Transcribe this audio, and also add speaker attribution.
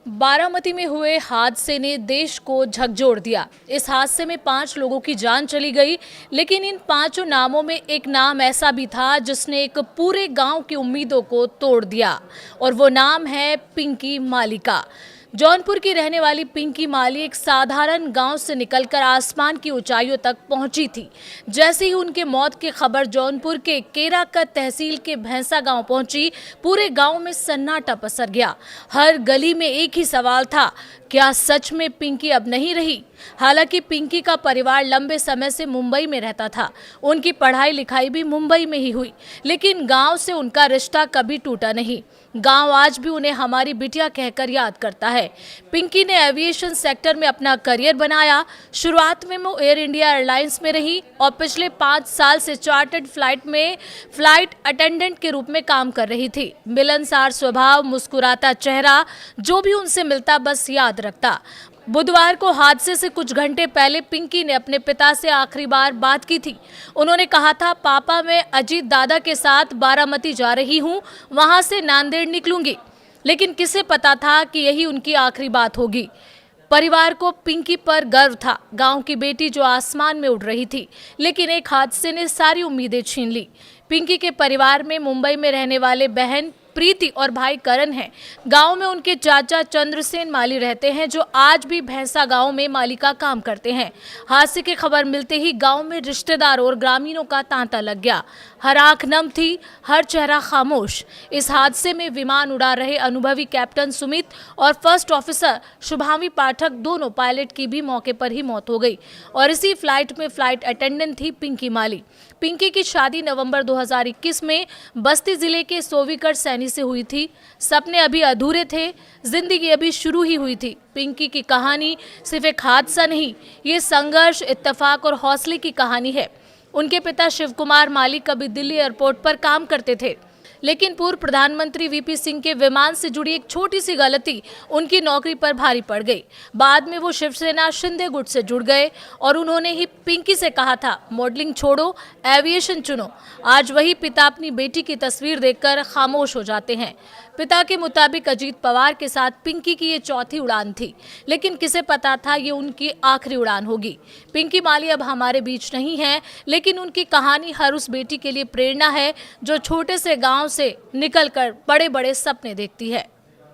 Speaker 1: बारामती में हुए हादसे ने देश को झकझोर दिया। इस हादसे में 5 लोगों की जान चली गई, लेकिन इन 5 नामों में एक नाम ऐसा भी था जिसने एक पूरे गांव की उम्मीदों को तोड़ दिया, और वो नाम है पिंकी मालिका। जौनपुर की रहने वाली पिंकी माली एक साधारण गांव से निकलकर आसमान की ऊंचाइयों तक पहुंची थी। जैसे ही उनके मौत की खबर जौनपुर के केराकत तहसील के भैंसा गांव पहुंची, पूरे गांव में सन्नाटा पसर गया। हर गली में एक ही सवाल था, क्या सच में पिंकी अब नहीं रही? हालांकि पिंकी का परिवार लंबे समय से मुंबई में रहता था। उनकी पढ़ाई लिखाई भी मुंबई में ही हुई, लेकिन गांव से उनका रिश्ता कभी टूटा नहीं। गांव आज भी उन्हें हमारी बिटिया कहकर याद करता है। पिंकी ने एविएशन सेक्टर में अपना करियर बनाया। शुरुआत में वो एयर इंडिया एयरलाइंस में रही और पिछले 5 साल से चार्टर्ड फ्लाइट में फ्लाइट अटेंडेंट के रूप में काम कर रही थी। मिलनसार स्वभाव, मुस्कुराता चेहरा, जो भी उनसे मिलता बस याद रखता। बुधवार को हादसे से कुछ घंटे पहले पिंकी ने अपने पिता से आखिरी बार बात की थी। उन्होंने कहा था, पापा मैं अजीत दादा के साथ बारामती जा रही हूँ, वहां से नांदेड़ निकलूंगी। लेकिन किसे पता था कि यही उनकी आखिरी बात होगी। परिवार को पिंकी पर गर्व था, गांव की बेटी जो आसमान में उड़ रही थी। लेकिन एक हादसे ने सारी उम्मीदें छीन ली। पिंकी के परिवार में मुंबई में रहने वाले बहन प्रीति और भाई करण हैं। गांव में उनके चाचा चंद्रसेन माली रहते हैं, जो आज भी भैंसा गांव में माली का काम करते हैं। हादसे की खबर मिलते ही गांव में रिश्तेदारों और ग्रामीणों का तांता लग गया। हर आंख नम थी, हर चेहरा खामोश। इस हादसे में विमान उड़ा रहे अनुभवी कैप्टन सुमित और फर्स्ट ऑफिसर शुभांगी पाठक, दोनों पायलट की भी मौके पर ही मौत हो गई। और इसी फ्लाइट में फ्लाइट अटेंडेंट थी पिंकी माली। पिंकी की शादी नवंबर 2021 में बस्ती जिले के सोवीकर सैनी से हुई थी। सपने अभी अधूरे थे, जिंदगी अभी शुरू ही हुई थी। पिंकी की कहानी सिर्फ एक हादसा नहीं, ये संघर्ष, इत्तेफाक और हौसले की कहानी है। उनके पिता शिव कुमार माली कभी दिल्ली एयरपोर्ट पर काम करते थे, लेकिन पूर्व प्रधानमंत्री वीपी सिंह के विमान से जुड़ी एक छोटी सी गलती उनकी नौकरी पर भारी पड़ गई। बाद में वो शिवसेना शिंदे गुट से जुड़ गए और उन्होंने ही पिंकी से कहा था, मॉडलिंग छोड़ो, एविएशन चुनो। आज वही पिता अपनी बेटी की तस्वीर देखकर खामोश हो जाते हैं। पिता के मुताबिक अजीत पवार के साथ पिंकी की ये चौथी उड़ान थी, लेकिन किसे पता था ये उनकी आखिरी उड़ान होगी। पिंकी माली अब हमारे बीच नहीं है, लेकिन उनकी कहानी हर उस बेटी के लिए प्रेरणा है जो छोटे से गांव से निकलकर बड़े बड़े सपने देखती है।